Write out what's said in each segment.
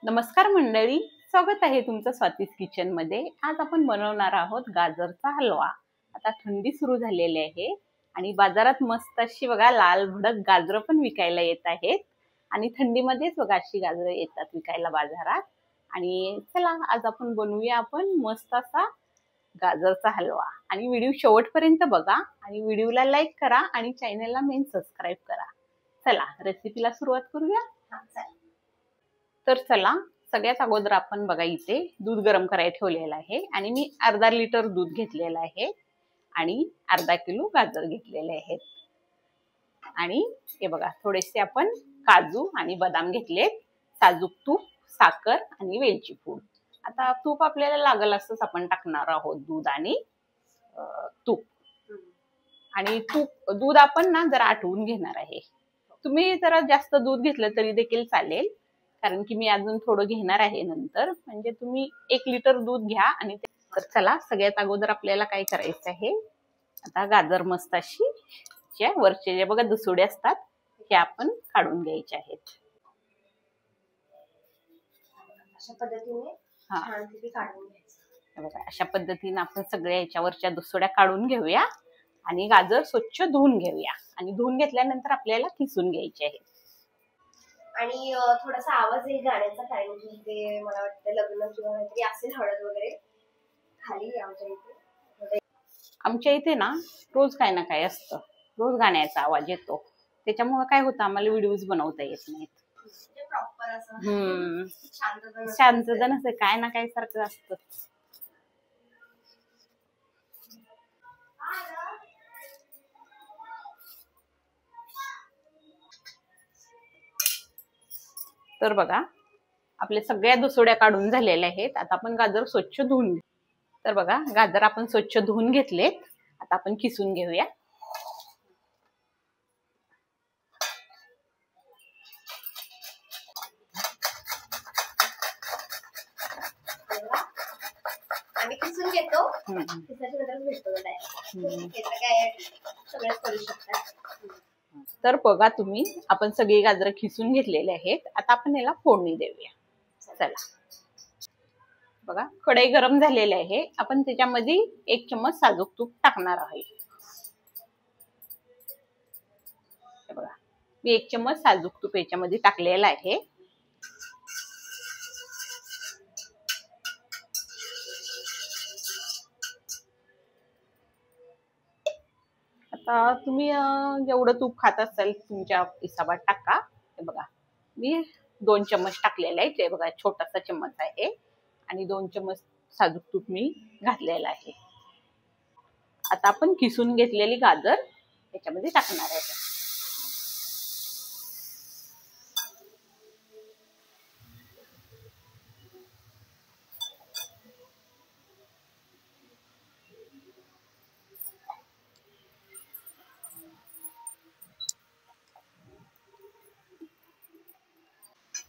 नमस्कार मंडळी, स्वागत आहे तुमचं स्वातीस किचन मध्ये। आज आपण बनवणार आहोत गाजरचा हलवा। आता थंडी सुरू झालेली आहे आणि बाजारात मस्त अशी बघा लाल भडक गाजर पण विकायला येत आहेत आणि थंडीमध्येच बघा अशी गाजर येतात विकायला बाजारात। आणि चला आज आपण बनवूया आपण मस्त असा गाजरचा हलवा। आणि व्हिडिओ शेवटपर्यंत बघा आणि व्हिडिओला लाईक करा आणि चॅनलला मेन सबस्क्राइब करा। चला रेसिपीला सुरुवात करूया। तर चला सगळ्यात अगोदर आपण बघा इथे दूध गरम करायला ठेवलेलं आहे आणि मी अर्धा लिटर दूध घेतलेलं आहे आणि अर्धा किलो गाजर घेतलेले आहेत। आणि हे बघा थोडेसे आपण काजू आणि बदाम घेतलेत, साजूक तूप, साखर आणि वेलची पूड। आता तूप आपल्याला लागल असंच आपण टाकणार आहोत, दूध आणि तूप। आणि दूध आपण ना जरा आटवून घेणार आहे। तुम्ही जरा जास्त दूध घेतलं तरी देखील चालेल, कारण की मी अजून थोडं घेणार आहे नंतर। म्हणजे तुम्ही 1 लिटर दूध घ्या आणि तर चला सगळ्यात अगोदर आपल्याला काय करायचं आहे, आता गाजर मस्त अशी ज्या वरचे जे बघा दुसुडे असतात ते आपण काढून घ्यायचे आहेत। अशा पद्धतीने छानपैकी काढून घ्यायचं। बघा अशा पद्धतीने आपण सगळ्या याच्यावरच्या दुसुड्या काढून घेऊया आणि गाजर स्वच्छ धुवून घेऊया आणि धुवून घेतल्यानंतर आपल्याला किसून घ्यायचे आहे। आणि थोडासा आवाज येईल गाण्याचा, कारण की ते मला वाटतं लग्न किंवा काहीतरी असेल, हळद वगैरे खाली आमच्या इथे ना रोज काय ना काय असतं, रोज गाण्याचा आवाज येतो, त्याच्यामुळे काय होतं आम्हाला व्हिडिओज बनवता येत नाहीत। प्रॉपर असं शांतता नसते, काय ना काय सारखं असतं। तर बघा आपल्या सगळ्या दुसोड्या काढून झालेल्या आहेत। आता आपण गाजर स्वच्छ धुवून घेऊ। तर बघा गाजर आपण स्वच्छ धुवून घेतलेत, आता आपण किसून घेऊया। आम्ही किसून घेतो, किसायच्या नंतरच भेटतो काय सगळंच करू शकतात। तर बघा तुम्ही आपण सगळे गाजर खिसून घेतलेले आहेत। आता आपण याला फोडणी देऊया। चला बघा कढई गरम झालेली आहे, आपण त्याच्यामध्ये 1 चम्मच साजूक तूप टाकणार आहे। बघा मी 1 चम्मच साजूक तूप याच्यामध्ये टाकलेला आहे। आता तुम्ही जेवढं तूप खात असाल तुमच्या हिशोबात टाका। हे बघा मी 2 चम्मच टाकलेले आहे, ते बघा छोटासा चम्मच आहे आणि 2 चम्मच साजूक तूप मी घातलेलं आहे। आता आपण किसून घेतलेली गाजर याच्यामध्ये टाकणार आहे।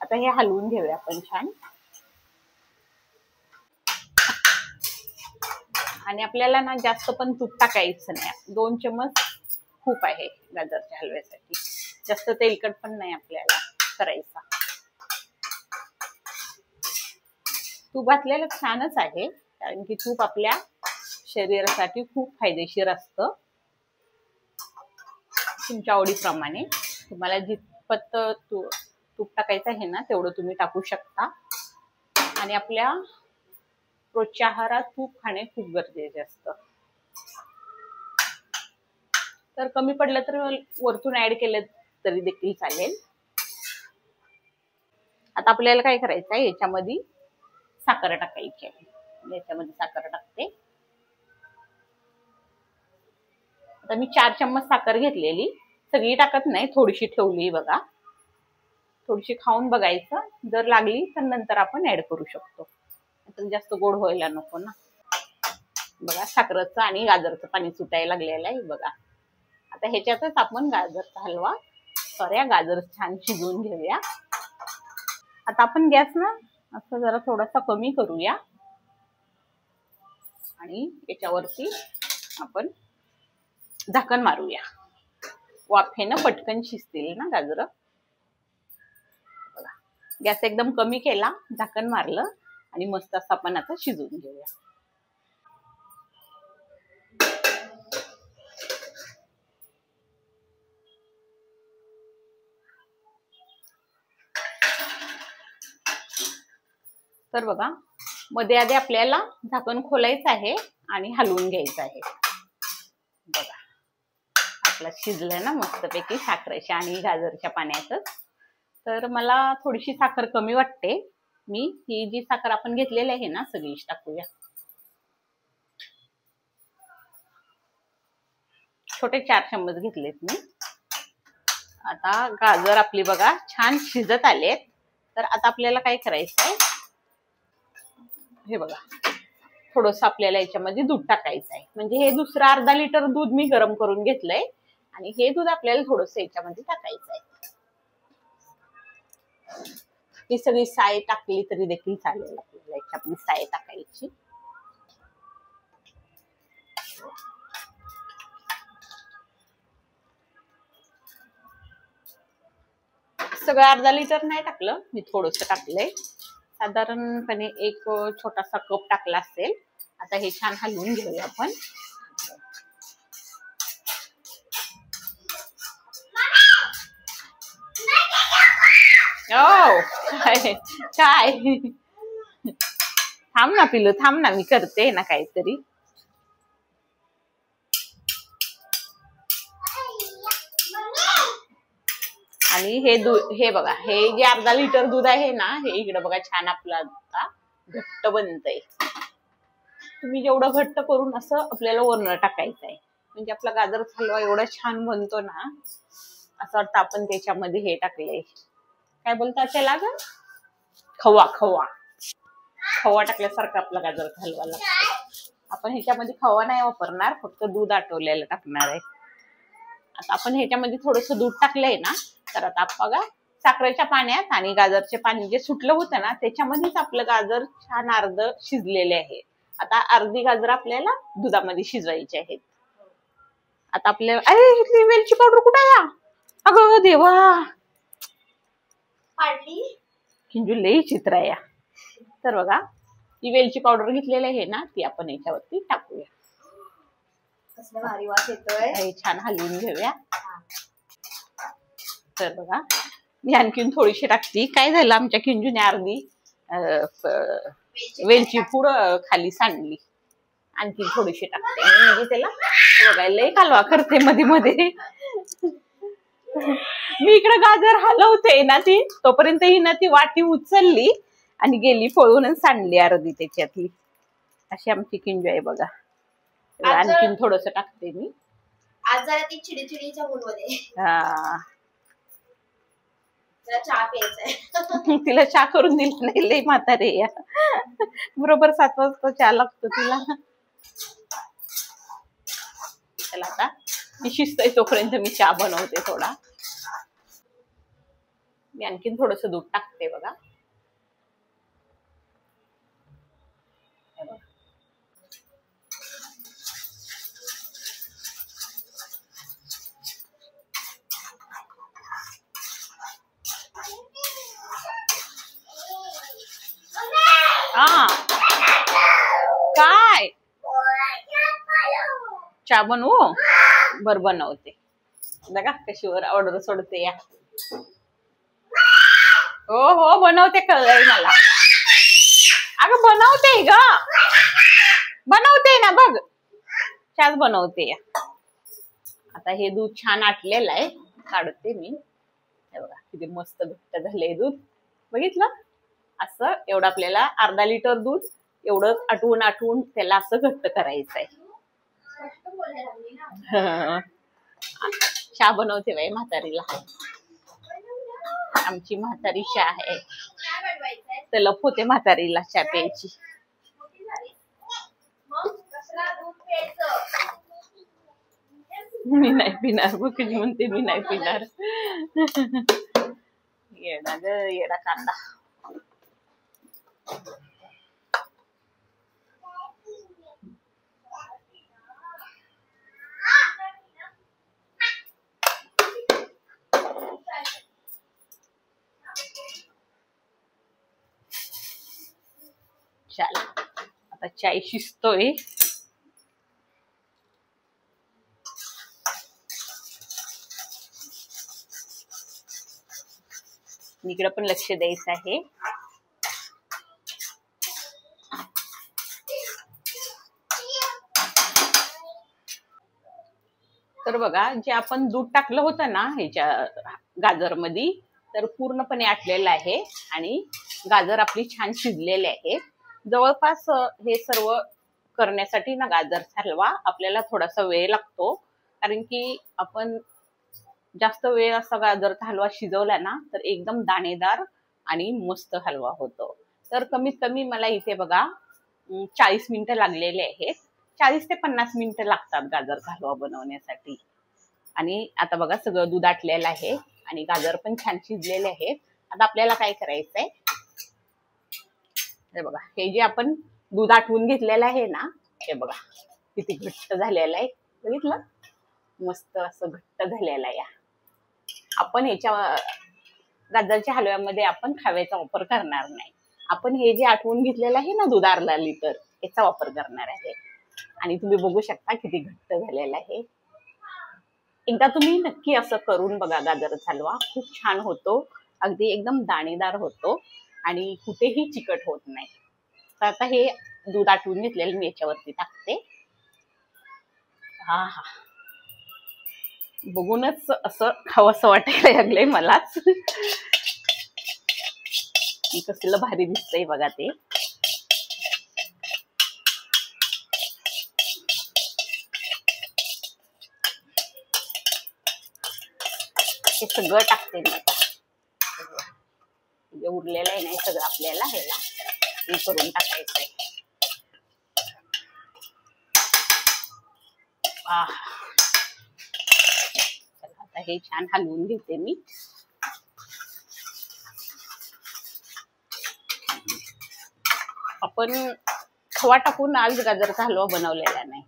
आता हे हलवून घेऊया आपण छान। आणि आपल्याला ना जास्त पण तूप टाकायचं नाही, 2 चम्मच खूप आहे गाजरच्या हलव्यासाठी, जास्त तेलकट पण नाही आपल्याला करायचा। तूप घातलेलं छानच आहे, कारण की तूप आपल्या शरीरासाठी खूप फायदेशीर असतं। तुमच्या आवडीप्रमाणे तुम्हाला जितपत तूप टाकायचं आहे ना तेवढं तुम्ही टाकू शकता। आणि आपल्या रोजच्या आहारात तूप खाणे खूप गरजेचे असतं। तर कमी पडलं तर वरतून ऍड केलं तरी देखील चालेल। आता आपल्याला काय करायचं आहे, याच्यामध्ये साखर टाकायची आहे। याच्यामध्ये साखर टाकते। आता मी 4 चम्मच साखर घेतलेली, सगळी टाकत नाही, थोडीशी ठेवली बघा। थोडीशी खाऊन बघायचं, जर लागली तर नंतर आपण ऍड करू शकतो, तर जास्त गोड व्हायला नको ना। बघा साखरेचं आणि गाजरचं पाणी सुटायला लागलेलं आहे बघा। आता ह्याच्यातच आपण गाजरचा हलवा गाजर छान शिजवून घेऊया। आता आपण गॅस ना असं जरा थोडासा कमी करूया आणि याच्यावरती आपण झाकण मारूया, वाफेनं पटकन शिजतील ना गाजर। गॅस एकदम कमी केला, झाकण मारलं आणि मस्त असं आपण आता शिजवून घेऊया. तर बघा, मध्ये आधी आपल्याला झाकण खोलायचं आहे आणि हलवून घ्यायचं आहे. बघा, आपला शिजलंय ना मस्तपैकी साखरेच्या आणि गाजरच्या पाण्याचं. तर मला थोडीशी साखर कमी वाटते. मी ही जी साखर आपण घेतलेली आहे ना सगळीच टाकूया. छोटे 4 चम्मच घेतलेत मी. आता गाजर आपली बघा छान शिजत आलेत. तर आता आपल्याला काय करायचं आहे, हे बघा, थोडस आपल्याला याच्यामध्ये दूध टाकायचं आहे. म्हणजे हे दुसरं अर्धा लिटर दूध मी गरम करून घेतलंय आणि हे दूध आपल्याला थोडस याच्यामध्ये टाकायचं आहे. ही सगळी साय टाकली तरी देखील चालेल, आपल्याला याच्यामध्ये साय टाकायची. सगळं अर्धा लिटर नाही टाकलं मी, थोडस टाकलंय. साधारणपणे एक छोटासा कप टाकला असेल. आता हे छान हलवून घेऊया आपण. ओ काय थांब ना पिलू, थांब ना, मी करते ना काहीतरी. आणि हे दूध, हे बघा, हे जे अर्धा लिटर दूध आहे ना, हे इकडे बघा छान आपलं आता घट्ट बनतंय. तुम्ही जेवढं घट्ट करून असं आपल्याला वरण टाकायचं आहे, म्हणजे आपला गाजरचा हलवा एवढा छान बनतो ना, असं वाटतं आपण त्याच्यामध्ये हे टाकलंय, काय बोलतात त्याला ग, खवा. खवा टाकल्यासारखं आपला गाजरचा हलवा लागतो. आपण ह्याच्यामध्ये खवा नाही वापरणार, फक्त दूध आटवलेलं टाकणार आहे. आता आपण ह्याच्यामध्ये थोडस दूध टाकलंय ना, तर आता बघा साखरेच्या पाण्यात आणि गाजरचे पाणी जे सुटलं होतं ना, त्याच्यामध्येच आपलं गाजर छान अर्ध शिजलेले आहे. आता अर्धी गाजर आपल्याला दुधामध्ये शिजवायची आहेत. आता आपल्याला, अरे इथली वेलची पावडर कुठे आहे? अगं देवा, किंजू लई चित्र आहे. तर बघा, ही वेलची पावडर घेतलेली आहे ना, ती आपण याच्यावरती टाकूया. भारी वास येतोय. हे छान हलवून घेऊया. तर बघा, मी आणखीन थोडीशी टाकती. काय झालं, आमच्या किंजूने अर्धी वेलची पूड खाली सांडली. आणखी थोडीशी टाकते, म्हणजे त्याला बघायला लई कालवा करते मध्ये. मी इकडे गाजर हलवते ना, ती तोपर्यंत ही ना ती वाटी उचलली आणि गेली पळून आणि सांडली अर्धी त्याच्यातली. अशी आमची किंजू आहे बघा. आणखीन थोडस टाकते मी. आज जरा ती चिडचिडीच्या मूडमध्ये. हा, चहा प्यायचाय. तिला चहा करून दिला नाही, लई म्हातारे या. बरोबर 7 वाजता चहा लागतो तिला. चला आता मी शिजतय तोपर्यंत मी चहा बनवते थोडा. मी आणखीन थोडस दूध टाकते बघा. हा, काय चहा बनवू? बर बनवते. बघा कशी वर ऑर्डर सोडते या. हो बनवते, कळलंय मला. अगं बनवते ग, बनवते ना बघ, चहाच बनवते या. आता हे दूध छान आटलेलं आहे, काढते मी. हे बघा किती मस्त घट्ट झालंय दूध, बघितलं? असं एवढं आपल्याला अर्धा लिटर दूध एवढं आटवून त्याला असं घट्ट करायचं आहे. चहा बनवते बाई म्हातारीला. आमची म्हातारी चहा आहे, तर लपवते म्हातारीला चहा प्यायची. मी नाही पिणार, बुकली म्हणते मी नाही पिणार. येडा ग येडा कांदा. चला आता चाय शिजतोय. इकडे पण लक्ष द्यायचं आहे. तर बघा, जे आपण दूध टाकलं होतं ना ह्याच्या गाजरमध्ये, तर पूर्णपणे आटलेलं आहे आणि गाजर आपली छान शिजलेले आहेत. जवळपास हे सर्व करण्यासाठी ना गाजरचा हलवा आपल्याला थोडासा वेळ लागतो, कारण की आपण जास्त वेळ असा गाजरचा हलवा शिजवला ना तर एकदम दाणेदार आणि मस्त हलवा होतो. तर कमीत कमी मला इथे बघा 40 मिनिटं लागलेले आहेत. 40 ते 50 मिनिटं लागतात गाजरचा हलवा बनवण्यासाठी. आणि आता बघा सगळं दूध आटलेलं आहे आणि गाजर पण छान शिजलेले आहेत. आता आपल्याला काय करायचंय, हे बघा, हे जे आपण दूध आटवून घेतलेलं आहे ना, हे बघा किती घट्ट झालेलं आहे. बघितलं, मस्त असं घट्ट झालेलं आहे. आपण ह्याच्या गाजरच्या हलव्यामध्ये आपण खव्याचा वापर करणार नाही. आपण हे जे आटवून घेतलेलं आहे ना दूध अर्धा लिटर, याचा वापर करणार आहे. आणि तुम्ही बघू शकता किती घट्ट झालेलं आहे. एकदा तुम्ही नक्की असं करून बघा. गाजरचा हलवा खूप छान होतो, अगदी एकदम दाणेदार होतो आणि कुठेही चिकट होत नाही. तर आता हे दूध आटवून घेतलेलं मी याच्यावरती टाकते. हा हा, बघूनच असं खावंसं वाटायला लागलंय मलाच. कसलं भारी दिसतंय बघा ते. हे सगळं टाकते मी आता. जे उरलेलं आहे नाही सगळं आपल्याला ह्याला हे करून टाकायचंय. आता हे छान हलवून घेते मी. आपण खवा टाकून आज गाजरचा हलवा बनवलेला नाही,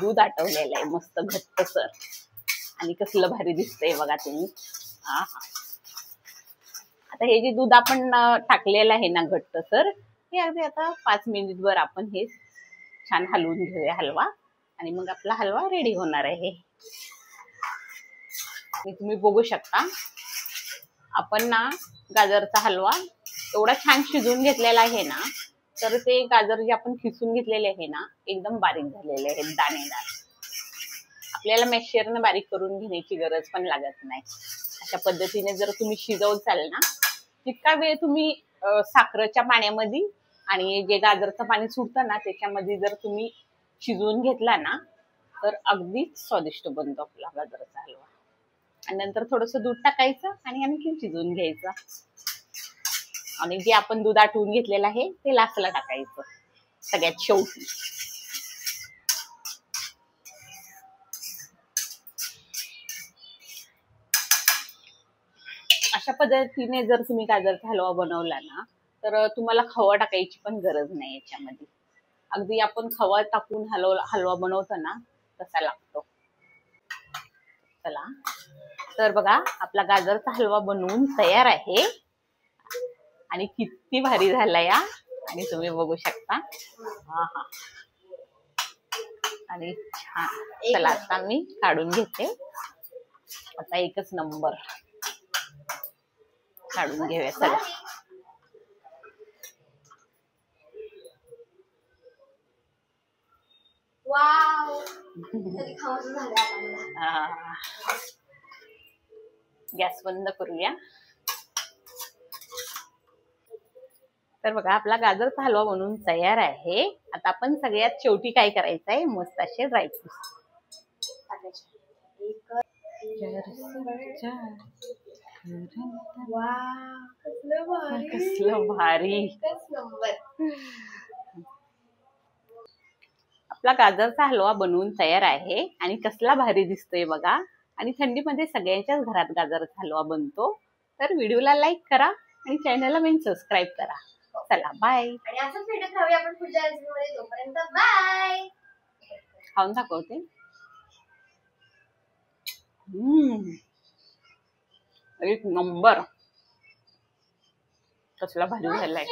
दूध आटवलेलं आहे मस्त घट्टसर आणि कसलं भारी दिसतंय बघा तुम्ही. हा हा, आता हे जे दूध आपण टाकलेलं आहे ना घट्टसर, हे अगदी आता 5 मिनिटभर आपण हे छान हलवून घेऊया हलवा आणि मग आपला हलवा रेडी होणार आहे. तुम्ही बघू शकता आपण ना गाजरचा हलवा एवढा छान शिजवून घेतलेला आहे ना, तर ते गाजर जे आपण खिसून घेतलेले आहे ना एकदम बारीक झालेले आहेत, दाणेदार. आपल्याला मॅशरने बारीक करून घेण्याची गरज पण लागत नाही. अशा पद्धतीने जर तुम्ही शिजवचाल ना, तितका वेळ तुम्ही साखरेच्या पाण्यामध्ये आणि जे गाजरचं पाणी सुटतं ना त्याच्यामध्ये जर तुम्ही शिजवून घेतला ना तर अगदीच स्वादिष्ट बनतो आपला गाजरचा हलवा. आणि नंतर थोडंसं दूध टाकायचं आणि आणखी शिजवून घ्यायचं. आणि जे आपण दूध आटवून घेतलेलं आहे ते लास्टला टाकायचं सगळ्यात शेवटी. अशा पद्धतीने जर तुम्ही गाजरचा हलवा बनवला ना तर तुम्हाला खवा टाकायची पण गरज नाही याच्यामध्ये. अगदी आपण खवा टाकून हलवा बनवतो ना तसा लागतो. चला, तर बघा आपला गाजरचा हलवा बनवून तयार आहे आणि किती भारी झाला या. आणि तुम्ही बघू शकता. हा हा, आणि छान. चला आता मी काढून घेते. आता एकच नंबर काढून घेऊया. चला, वाव, गॅस बंद करूया. तर बघा आपला गाजरचा हलवा बनवून तयार आहे. आता आपण सगळ्यात शेवटी काय करायचं आहे, मस्त असे ड्रायफ्रुट्स टाकायचे. कसलं भारी. आपला गाजरचा हलवा बनवून तयार आहे आणि कसला भारी दिसतोय बघा. आणि थंडीमध्ये सगळ्यांच्याच घरात गाजरचा हलवा बनतो. तर व्हिडिओला लाईक करा आणि चॅनलला मेन सबस्क्राईब करा. चला बाय. आणि असंच भेटत राहूया आपण पुढच्या रेसिपीमध्ये. तोपर्यंत बाय. खाऊन दाखवते. एक नंबर. कसला भारी झालाय.